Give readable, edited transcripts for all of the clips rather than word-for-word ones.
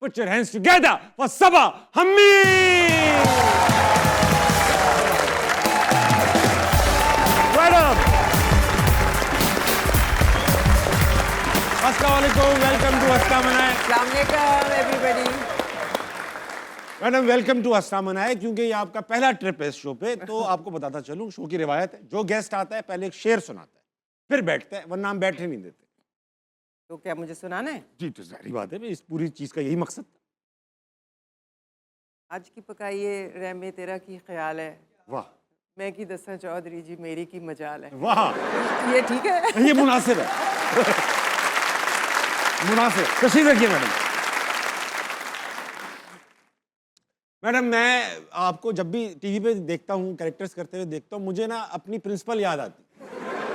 Put your hands together for Saba Hamid. Madam. Assalamualaikum. Welcome to Hasta Manaye. Assalamualaikum everybody. Madam welcome to Hasta Manaye. क्योंकि ये आपका पहला trip है इस show पे, तो आपको बताता चलूं, शो की रिवायत है, जो गेस्ट आता है पहले एक शेर सुनाता है, फिर बैठता है, वरना हम बैठे नहीं देते। तो क्या मुझे सुनाना है? जी तो सारी बात है, इस पूरी चीज का यही मकसद था। आज की पकाइए रहमे तेरा की ख्याल है, वाह, मैं की दसा चौधरी जी मेरी की मजाल है। वाह, ये ठीक है? ये मुनासिब है। मुनासिब। तशरीफ रखिए मैडम। मैडम मैं आपको जब भी टीवी पे देखता हूँ, कैरेक्टर्स करते हुए देखता हूँ, मुझे ना अपनी प्रिंसिपल याद आती।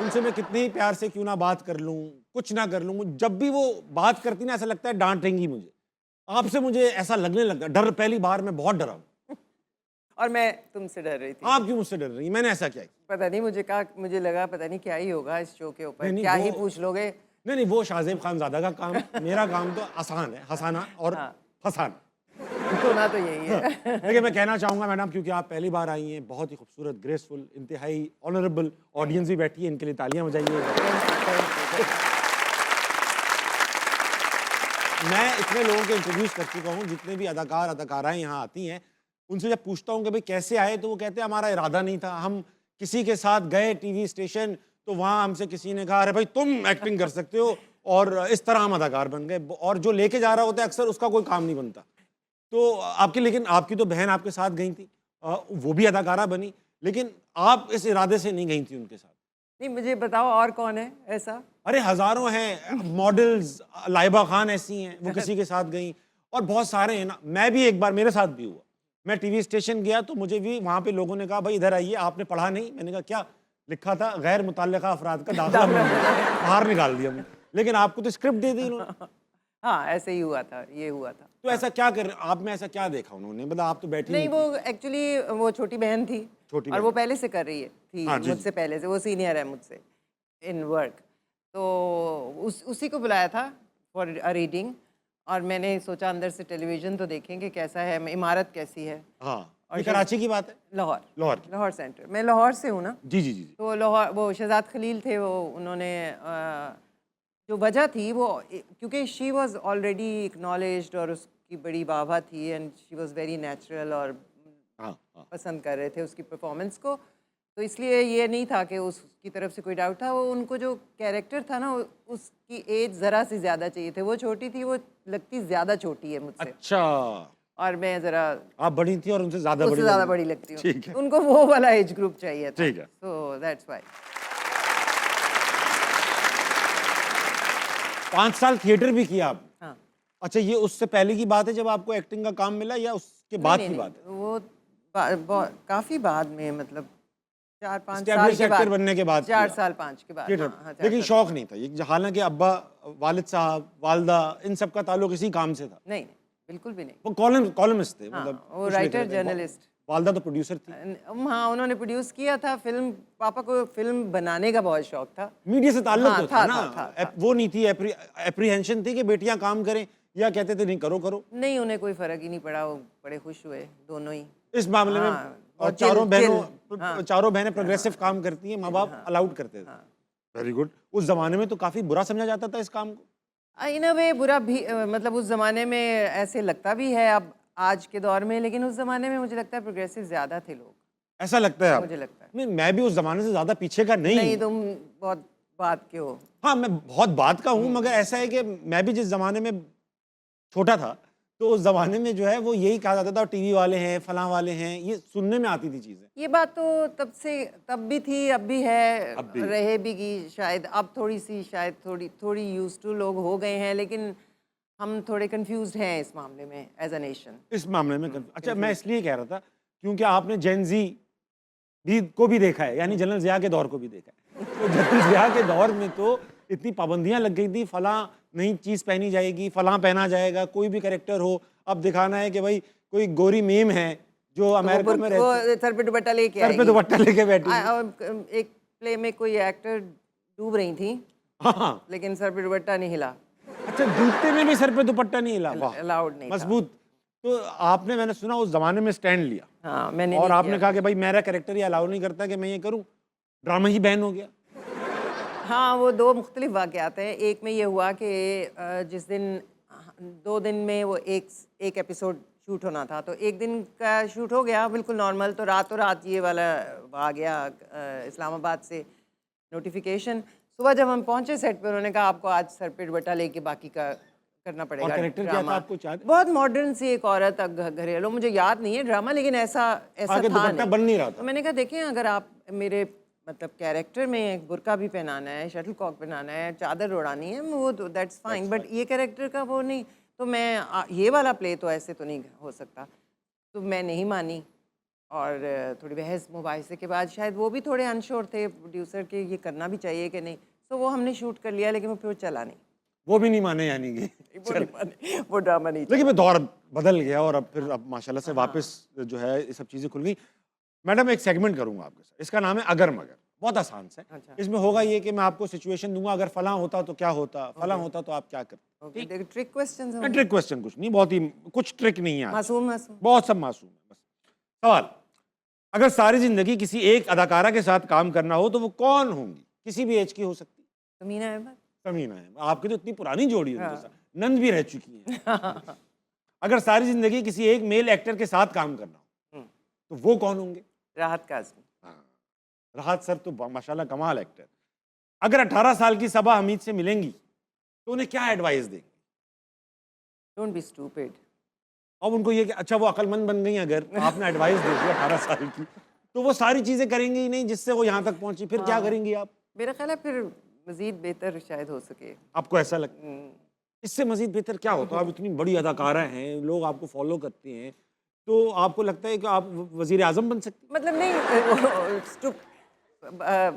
उनसे मैं कितने ही प्यार से क्यों ना बात कर लूँ, कुछ ना कर लूँ, जब भी वो बात करती ना ऐसा लगता है डांटेंगी मुझे। आपसे मुझे ऐसा लगने लगा, डर, पहली बार मैं बहुत डरा हूँ। और मैं तुमसे डर रही थी। आप क्यों मुझसे डर रही हैं? मैंने ऐसा क्या किया? पता नहीं, मुझे लगा पता नहीं क्या ही होगा इस शो के ऊपर, नहीं, क्या ही पूछ लोगे। नहीं, वो शाहजेब खानजादा का काम, मेरा काम तो आसान है, हंसाना और फंसाना। सुना तो यही है। देखिए मैं कहना चाहूँगा मैडम, क्योंकि आप पहली बार आई हैं, बहुत ही खूबसूरत, ग्रेसफुल, इंतहाई ऑनरेबल ऑडियंस भी बैठी है, इनके लिए तालियां बजाइए। मैं इतने लोगों के इंट्रोड्यूस कर चुका हूँ, जितने भी अदाकार अदाकाराएं यहाँ आती हैं, उनसे जब पूछता हूँ कि भाई कैसे आए, तो वो कहते हैं हमारा इरादा नहीं था, हम किसी के साथ गए टीवी स्टेशन, तो वहाँ हमसे किसी ने कहा अरे भाई तुम एक्टिंग कर सकते हो, और इस तरह हम अदाकार बन गए। और जो लेके जा रहा होता है अक्सर उसका कोई काम नहीं बनता। तो आपकी, लेकिन आपकी तो बहन आपके साथ गई थी, वो भी अदाकारा बनी, लेकिन आप इस इरादे से नहीं गई थी उनके साथ। नहीं, मुझे बताओ और कौन है ऐसा? अरे हजारों हैं मॉडल्स, लाइबा खान ऐसी हैं, वो किसी के साथ गई, और बहुत सारे हैं ना। मैं भी एक बार, मेरे साथ भी हुआ, मैं टीवी स्टेशन गया तो मुझे भी वहाँ पे लोगों ने कहा भाई इधर आइए, आपने पढ़ा नहीं? मैंने कहा क्या? लिखा था गैर मुतल्लिका अफराद का दाखिला बाहर निकाल दिया मुझे। लेकिन आपको तो स्क्रिप्ट दे दी उन्होंने। हाँ, ऐसे ही हुआ था, ये हुआ था। तो ऐसा क्या कर, आप में ऐसा क्या देखा उन्होंने? मतलब आप तो बैठी नहीं, वो एक्चुअली वो छोटी बहन थी, छोटी और वो पहले से कर रही थी हाँ, जी, मुझसे पहले से, वो सीनियर है मुझसे इन वर्क। तो उसी को बुलाया था फॉर अ रीडिंग, और मैंने सोचा अंदर से टेलीविज़न तो देखेंगे कैसा है, इमारत कैसी है। हाँ, ये कराची की बात है? लाहौर, लाहौर लाहौर सेंटर, मैं लाहौर से हूँ ना। जी जी जी। तो लाहौर, वो शहजाद खलील थे, वो उन्होंने जो वजह थी वो, क्योंकि शी वाज ऑलरेडी एक्नॉलेज्ड और उसकी बड़ी वाहवा थी, and she was very natural, और पसंद कर रहे थे उसकी परफॉर्मेंस को, तो इसलिए ये नहीं था कि उसकी तरफ से कोई डाउट था। वो उनको जो कैरेक्टर था ना, उसकी एज ज़रा सी ज़्यादा चाहिए थे, वो छोटी थी, वो लगती ज़्यादा छोटी है मुझसे। अच्छा, और मैं ज़रा, आप बड़ी थी और उनसे ज़्यादा बड़ी लगती हूँ। ठीक है, उनको वो वाला एज ग्रुप चाहिए था। ठीक है, सो दैट्स व्हाई। 5 साल थिएटर भी किया आप? हाँ। अच्छा, ये उससे पहले की बात है जब आपको एक्टिंग का काम मिला, या उसके बाद की बात है? वो काफ़ी बाद में, मतलब 4-5 साल के बाद, बनने के बाद, 4 साल 5 के बाद। हाँ, लेकिन शौक नहीं था ये, हालांकि अब्बा, वालिद साहब, वालदा, इन सब का ताल्लुक इसी काम से था? नहीं, बिल्कुल भी नहीं। वो कॉलमिस्ट थे, मतलब वो राइटर जर्नलिस्ट। वालदा तो प्रोड्यूसर थी। हाँ, उन्होंने प्रोड्यूस किया था फिल्म। पापा को फिल्म बनाने का बहुत शौक था। मीडिया से ताल्लुक तो था ना, था। वो नहीं थी एप्रीहेंशन थी कि बेटियां काम करें, या कहते थे नहीं करो? नहीं, उन्हें कोई फर्क ही नहीं पड़ा, वो बड़े खुश हुए दोनों ही इस मामले में। और चारों बहनें प्रोग्रेसिव काम करती हैं, माँ बाप अलाउड करते थे। Very good. उस जमाने में तो काफी बुरा समझा जाता था इस काम को। इन अ वे बुरा भी, मतलब उस जमाने में ऐसे लगता भी है अब आज के दौर में, लेकिन उस जमाने में मुझे लगता है प्रोग्रेसिव ज्यादा थे लोग। ऐसा लगता है? मुझे लगता है। नहीं, मैं भी उस जमाने से ज्यादा पीछे का नहीं, तुम बहुत बात के हो। हाँ, मैं बहुत बात का हूँ, मगर ऐसा है कि मैं भी जिस जमाने में छोटा था, तो उस जमाने में जो है वो यही कहा जाता था, टीवी वाले हैं, फलां वाले हैं, ये सुनने में आती थी चीजें। ये बात तो तब भी थी, अब भी है, रहे भी की शायद। अब थोड़ी सी शायद थोड़ी यूज्ड टू लोग हो गए हैं, लेकिन हम थोड़े कंफ्यूज्ड हैं इस मामले में एज अ नेशन। इस मामले में अच्छा, मैं इसलिए कह रहा था क्योंकि आपने जेन ज़ी को भी देखा है, यानी जनरल ज़िया के दौर को भी देखा है। तो जनरल ज़िया के दौर में तो इतनी पाबंदियां लग गई थी, फलां नई चीज़ पहनी जाएगी, फलां पहना जाएगा, कोई भी कैरेक्टर हो, अब दिखाना है कि भाई कोई गोरी मीम है जो अमेरिका में रहती, सर पे दुपट्टा लेके सर पे दुपट्टा लेके बैठी। एक प्ले में कोई एक्टर डूब रही थी, हाँ, लेकिन सर पे दुपट्टा नहीं हिला। अच्छा, जूते में भी सर पे दुपट्टा नहीं हिला? वाह, अलाउड नहीं था। मजबूत। तो आपने, मैंने सुना उस जमाने में स्टैंड लिया हाँ, मैंने और नहीं आपने किया। कहा कि भाई मेरा कैरेक्टर ये अलाउ नहीं करता कि मैं ये करूं, ड्रामा ही बैन हो गया। हाँ, वो 2 मुख्तलिफ वाक़यात हैं। एक में ये हुआ कि जिस दिन 2 दिन में वो एक एपिसोड शूट होना था, तो एक दिन का शूट हो गया बिल्कुल नॉर्मल, तो रातों रात ये वाला आ गया इस्लामाबाद से नोटिफिकेशन। सुबह जब हम पहुंचे सेट पे, उन्होंने कहा आपको आज सर पे दुपट्टा लेके बाकी का करना पड़ेगा कैरेक्टर क्या था ड्रामा। आपको याद है? बहुत मॉडर्न सी एक औरत, घरेलू, मुझे याद नहीं है ड्रामा, लेकिन ऐसा ऐसा आगे था दुपट्टा नहीं। बन नहीं रहा तो था। मैंने कहा देखें, अगर आप मेरे मतलब कैरेक्टर में एक बुर्का भी पहनाना है, शटल कॉक पहनाना है, चादर उड़ानी है, वो तो दैट्स फाइन, बट ये कैरेक्टर का वो नहीं, तो मैं ये वाला प्ले तो ऐसे तो नहीं हो सकता। तो मैं नहीं मानी और थोड़ी बहस मुबाहिसे के बाद शायद वो भी थोड़े अनश्योर थे प्रोड्यूसर के, ये करना भी चाहिए कि नहीं, तो वो हमने शूट कर लिया, लेकिन वो फिर चला नहीं। वो भी नहीं माने यानी कि। वो नहीं माने, वो ड्रामा नहीं लेकिन वो दौर बदल गया और अब माशाल्लाह से वापस जो है ये सब चीज़ें खुल गई। मैडम, एक सेगमेंट करूंगा आपके साथ, इसका नाम है अगर मगर। बहुत आसान सा है। अच्छा। इसमें होगा ये कि मैं आपको सिचुएशन दूंगा, अगर फलां होता तो क्या होता, फलां होता तो आप क्या करते। ओके, देखो ट्रिक क्वेश्चंस ठीक, होंगे। ट्रिक क्वेश्चन कुछ नहीं, बहुत ही कुछ ट्रिक नहीं है आज। मासूम मासूम। बहुत सब मासूम है। बस सवाल, अगर सारी जिंदगी किसी एक अदाकारा के साथ काम करना हो तो वो कौन होंगी? किसी भी एज की हो सकती है। समीना अहमद। समीना है, आपकी तो इतनी पुरानी जोड़ी है उनके हाँ। साथ, नंद भी रह चुकी हैं। अगर सारी जिंदगी किसी एक मेल एक्टर के साथ काम करना हो तो वो कौन होंगे? राहत काज़मी। हाँ, राहत सर तो माशाल्लाह कमाल एक्टर। अगर 18 साल की सबा हमीद से मिलेंगी तो उन्हें क्या एडवाइस देंगे? Don't be stupid. अब उनको ये कि अच्छा वो अक्लमंद बन गई, अगर आपने एडवाइस दे दी 18 साल की, तो वो सारी चीजें करेंगी ही नहीं जिससे वो यहाँ तक पहुंची, फिर क्या करेंगी आप? मेरा ख्याल है फिर मजीद बेहतर शायद हो सके। आपको ऐसा लगता है? इससे मजीद बेहतर क्या होता है? आप इतनी बड़ी अदाकारा हैं, लोग आपको फॉलो करते हैं, तो आपको लगता है कि आप वजीर आजम बन सकती हैं? मतलब नहीं,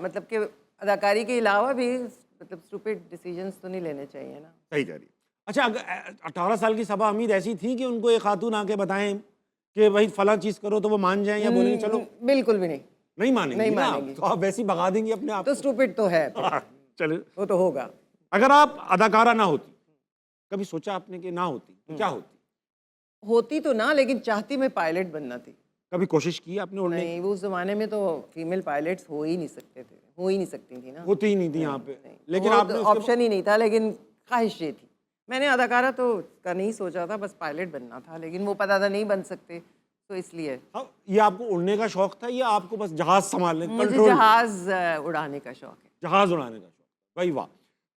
मतलब कि अदाकारी के अलावा भी मतलब स्टूपिड डिसीजंस तो नहीं लेने चाहिए ना। सही कह रही है। अच्छा, अगर 18 साल की सबा हमीद ऐसी थी कि उनको एक खातून आके बताएं कि भाई फला चीज करो तो वो मान जाएं, या बोलेंगे चलो? बिल्कुल भी नहीं। नहीं मानेंगी नहीं ना, मानेंगी। तो आप वैसे ही भगा देंगी अपने आप तो स्टूपिड तो है, को। चलिए, वो तो होगा। अगर आप अदाकारा ना होती, कभी सोचा आपने कि ना होती तो क्या होती? होती तो ना, लेकिन चाहती मैं पायलट बनना थी। कभी कोशिश की आपने उड़ने की? नहीं, वो उस जमाने में तो फीमेल पायलट्स हो ही नहीं सकते थे, हो ही नहीं सकती थी ना। होती ही नहीं थी यहाँ पे, लेकिन वो आपने तो उसके ऑप्शन ही नहीं था, लेकिन ख्वाहिश ये थी। मैंने अदाकारा तो का नहीं सोचा था, बस पायलट बनना था, लेकिन वो पता था नहीं बन सकते, तो इसलिए हाँ, ये आपको उड़ने का शौक था या आपको बस जहाज संभालने, मुझे कंट्रोल, जहाज उड़ाने का शौक है। जहाज उड़ाने का शौक? भाई वाह।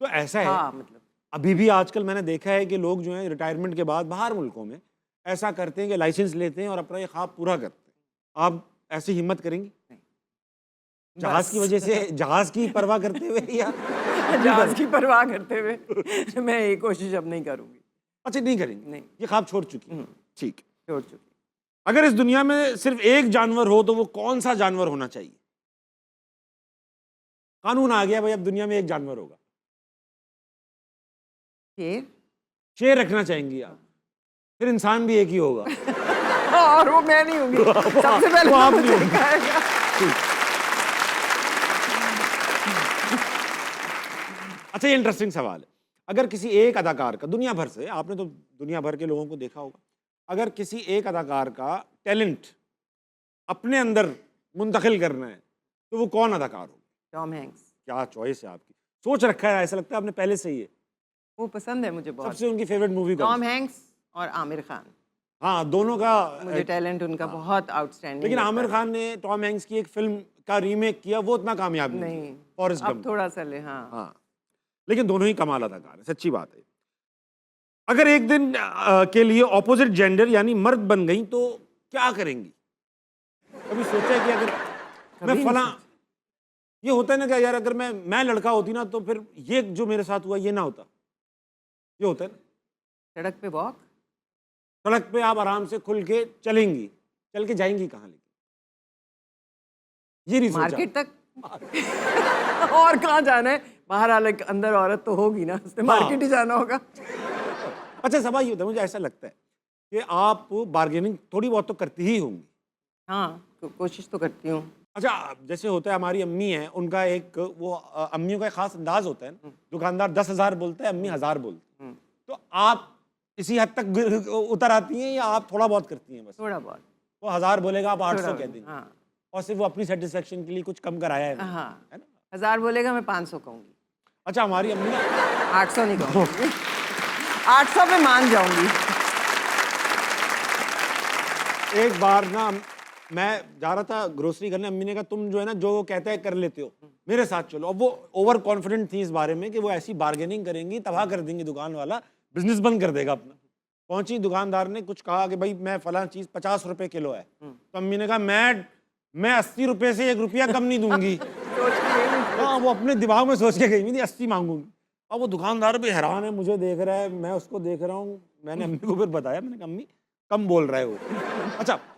तो ऐसा है, हाँ, मतलब अभी भी आजकल मैंने देखा है कि लोग जो हैं रिटायरमेंट के बाद बाहर मुल्कों में ऐसा करते हैं कि लाइसेंस लेते हैं और अपना ये ख्वाब पूरा करते हैं। आप ऐसी हिम्मत करेंगी जहाज की वजह से, जहाज की परवाह करते हुए, या जहाज की परवाह करते हुए मैं ये कोशिश अब नहीं करूंगी। अच्छा नहीं करेंगी? नहीं। ये ख्वाब छोड़ चुकी हैं। ठीक। छोड़ चुकी। अगर इस दुनिया में सिर्फ एक जानवर हो तो वो कौन सा जानवर होना चाहिए? कानून आ गया भाई, अब दुनिया में एक जानवर होगा। शेर। शेर रखना चाहेंगी आप? फिर इंसान भी एक ही होगा। और वो मैं नहीं होंगी, सबसे पहले वो आप तो नहीं मुझे होंगी। खाएगा। अच्छा, ये इंटरेस्टिंग सवाल है। अगर किसी एक अदाकार का, दुनिया भर से, आपने तो दुनिया भर के लोगों को देखा होगा, अगर किसी एक अदाकार का टैलेंट अपने अंदर मुंतकिल करना है तो वो कौन अदाकार होगा? Tom Hanks. क्या चॉइस है आपकी, सोच रखा है, ऐसा लगता है आपने पहले से ही है। वो पसंद है मुझे बहुत। सबसे उनकी फेवरेट मूवी कौन टॉम सी? हैंक्स और आमिर खान, हाँ, दोनों का। मुझे टैलेंट उनका बहुत आउटस्टैंडिंग। लेकिन आमिर खान ने टॉम हैंक्स की एक फिल्म का रीमेक किया, वो उतना कामयाब नहीं नहीं, फॉरेस्ट अब गंप। थोड़ा सा ले। हाँ, हाँ, लेकिन दोनों ही कमाल अदाकार है, सच्ची बात है। अगर एक दिन के लिए ऑपोजिट जेंडर यानी मर्द बन गई तो क्या करेंगी? कभी सोचा है कि अगर मैं नहीं फला, ये होता है ना कि यार अगर मैं लड़का होती ना तो फिर ये जो मेरे साथ हुआ ये ना होता, ये होता है ना। सड़क पे वॉक। सड़क पे आप आराम से खुल के चलेंगी, चल के जाएंगी कहाँ? लेकिन ये नहीं सोचा। मार्केट तक। और कहाँ जाना है? बाहर हालांकि अंदर औरत तो होगी ना, उसने मार्केट ही जाना होगा। अच्छा, सवाल ये होता है, मुझे ऐसा लगता है कि आप बार्गेनिंग थोड़ी बहुत तो करती ही होंगी। हाँ, कोशिश तो करती हूँ। अच्छा, जैसे होता है, हमारी अम्मी है, उनका एक वो अम्मियों का एक खास अंदाज होता है ना, दुकानदार 10,000 बोलता है, अम्मी 1000 बोलती है। तो आप इसी हद तक उतर आती हैं या आप थोड़ा बहुत करती हैं बस? थोड़ा बहुत। वो 1000 बोलेगा आप थोड़ा 800 कह बहुत, देंगे हाँ। और सिर्फ वो अपनी सेटिस्फेक्शन के लिए कुछ कम कराया है नहीं, हाँ, है ना? 1000 बोलेगा मैं 500 कहूँगी, अच्छा हमारी अम्मी ना 800 नहीं कहूँगी। 800 पे मान जाऊँगी। एक बार ना मैं जा रहा था ग्रोसरी करने, अम्मी ने कहा तुम जो है ना जो वो कहता है कर लेते हो, मेरे साथ चलो। अब वो ओवर कॉन्फिडेंट थी इस बारे में कि वो ऐसी बार्गेनिंग करेंगी, तबाह कर देंगी दुकान वाला, बिजनेस बंद कर देगा अपना। पहुंची, दुकानदार ने कुछ कहा कि भाई मैं फलां चीज़ 50 रुपए किलो है, तो अम्मी ने कहा मैं 80 रुपए से 1 रुपया कम नहीं दूंगी। सोच के यही नहीं- हाँ, वो अपने दिमाग में सोच के गई हुई थी 80 मांगूंगी। अब वो दुकानदार भी हैरान है, मुझे देख रहा है, मैं उसको देख रहा हूँ। मैंने अम्मी को फिर बताया, मैंने कहा अम्मी कम बोल रहा है वो। अच्छा,